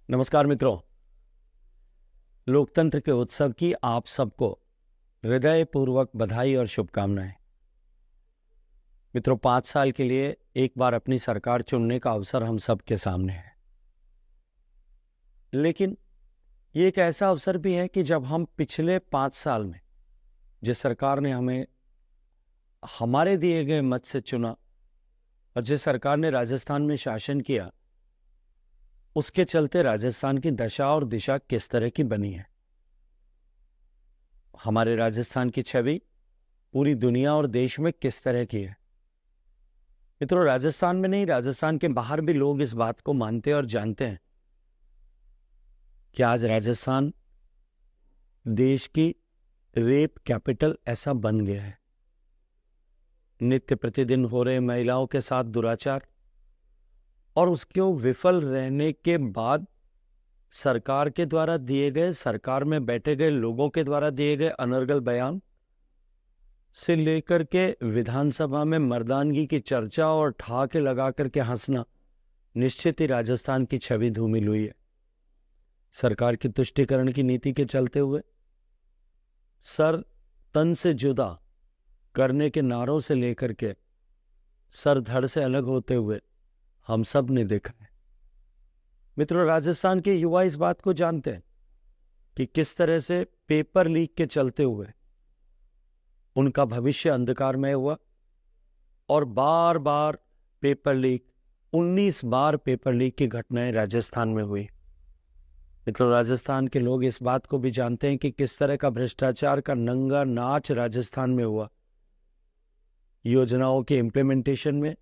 नमस्कार मित्रों, लोकतंत्र के उत्सव की आप सबको हृदयपूर्वक बधाई और शुभकामनाएं। मित्रों, 5 साल के लिए एक बार अपनी सरकार चुनने का अवसर हम सबके सामने है, लेकिन ये एक ऐसा अवसर भी है कि जब हम पिछले 5 साल में जिस सरकार ने हमें हमारे दिए गए मत से चुना और जिस सरकार ने राजस्थान में शासन किया, उसके चलते राजस्थान की दशा और दिशा किस तरह की बनी है। हमारे राजस्थान की छवि पूरी दुनिया और देश में किस तरह की है। मित्रों, राजस्थान में नहीं, राजस्थान के बाहर भी लोग इस बात को मानते और जानते हैं कि आज राजस्थान देश की रेप कैपिटल ऐसा बन गया है। नित्य प्रतिदिन हो रहे महिलाओं के साथ दुराचार और उसके विफल रहने के बाद सरकार के द्वारा दिए गए, सरकार में बैठे गए लोगों के द्वारा दिए गए अनर्गल बयान से लेकर के विधानसभा में मर्दानगी की चर्चा और ठहाके लगा करके हंसना, निश्चित ही राजस्थान की छवि धूमिल हुई है। सरकार की तुष्टीकरण की नीति के चलते हुए सर तन से जुदा करने के नारों से लेकर के सर धड़ से अलग होते हुए हम सब ने देखा है। मित्रों, राजस्थान के युवा इस बात को जानते हैं कि किस तरह से पेपर लीक के चलते हुए उनका भविष्य अंधकारमय हुआ और बार बार पेपर लीक, 19 बार पेपर लीक की घटनाएं राजस्थान में हुई। मित्रों, राजस्थान के लोग इस बात को भी जानते हैं कि किस तरह का भ्रष्टाचार का नंगा नाच राजस्थान में हुआ। योजनाओं के इंप्लीमेंटेशन में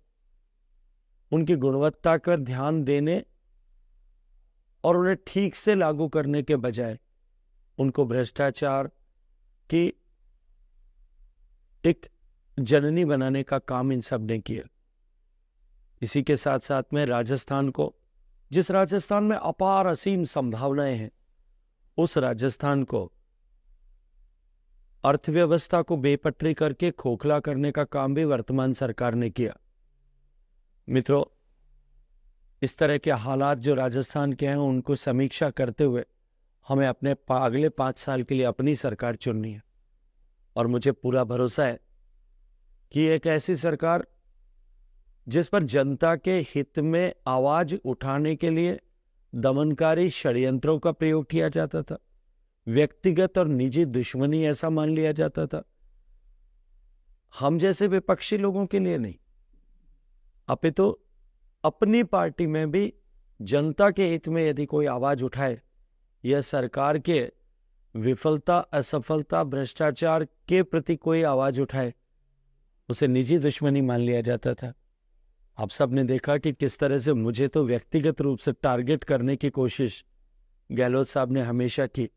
उनकी गुणवत्ता पर ध्यान देने और उन्हें ठीक से लागू करने के बजाय उनको भ्रष्टाचार की एक जननी बनाने का काम इन सब ने किया। इसी के साथ साथ में राजस्थान को, जिस राजस्थान में अपार असीम संभावनाएं हैं, उस राजस्थान को अर्थव्यवस्था को बेपटरी करके खोखला करने का काम भी वर्तमान सरकार ने किया। मित्रों, इस तरह के हालात जो राजस्थान के हैं, उनको समीक्षा करते हुए हमें अपने अगले 5 साल के लिए अपनी सरकार चुननी है। और मुझे पूरा भरोसा है कि एक ऐसी सरकार जिस पर जनता के हित में आवाज उठाने के लिए दमनकारी षड्यंत्रों का प्रयोग किया जाता था, व्यक्तिगत और निजी दुश्मनी ऐसा मान लिया जाता था, हम जैसे विपक्षी लोगों के लिए नहीं, अपितु अपनी पार्टी में भी जनता के हित में यदि कोई आवाज उठाए या सरकार के विफलता, असफलता, भ्रष्टाचार के प्रति कोई आवाज उठाए, उसे निजी दुश्मनी मान लिया जाता था। आप सब ने देखा कि किस तरह से मुझे तो व्यक्तिगत रूप से टारगेट करने की कोशिश गहलोत साहब ने हमेशा की,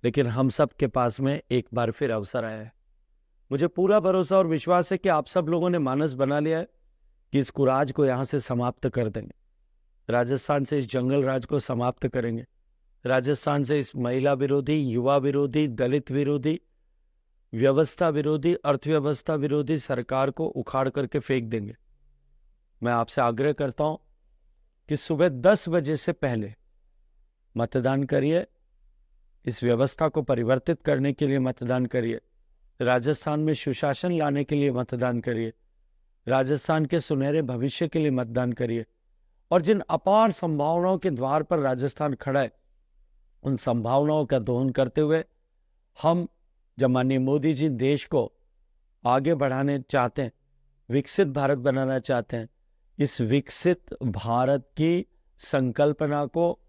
लेकिन हम सब के पास में एक बार फिर अवसर आया है। मुझे पूरा भरोसा और विश्वास है कि आप सब लोगों ने मानस बना लिया है कि इस कुराज को यहां से समाप्त कर देंगे। राजस्थान से इस जंगल राज को समाप्त करेंगे। राजस्थान से इस महिला विरोधी, युवा विरोधी, दलित विरोधी, व्यवस्था विरोधी, अर्थव्यवस्था विरोधी सरकार को उखाड़ करके फेंक देंगे। मैं आपसे आग्रह करता हूं कि सुबह 10 बजे से पहले मतदान करिए। इस व्यवस्था को परिवर्तित करने के लिए मतदान करिए। राजस्थान में सुशासन लाने के लिए मतदान करिए। राजस्थान के सुनहरे भविष्य के लिए मतदान करिए। और जिन अपार संभावनाओं के द्वार पर राजस्थान खड़ा है, उन संभावनाओं का दोहन करते हुए हम, जब माननीय मोदी जी देश को आगे बढ़ाने चाहते हैं, विकसित भारत बनाना चाहते हैं, इस विकसित भारत की संकल्पना को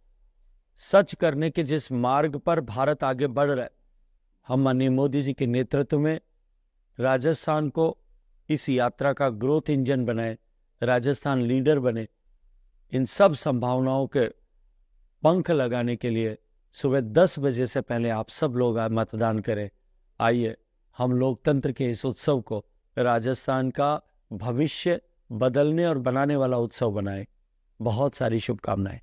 सच करने के जिस मार्ग पर भारत आगे बढ़ रहा है, हम माननीय मोदी जी के नेतृत्व में राजस्थान को इस यात्रा का ग्रोथ इंजन बनाए, राजस्थान लीडर बने। इन सब संभावनाओं के पंख लगाने के लिए सुबह 10 बजे से पहले आप सब लोग मतदान करें। आइए हम लोकतंत्र के इस उत्सव को राजस्थान का भविष्य बदलने और बनाने वाला उत्सव बनाएं। बहुत सारी शुभकामनाएं।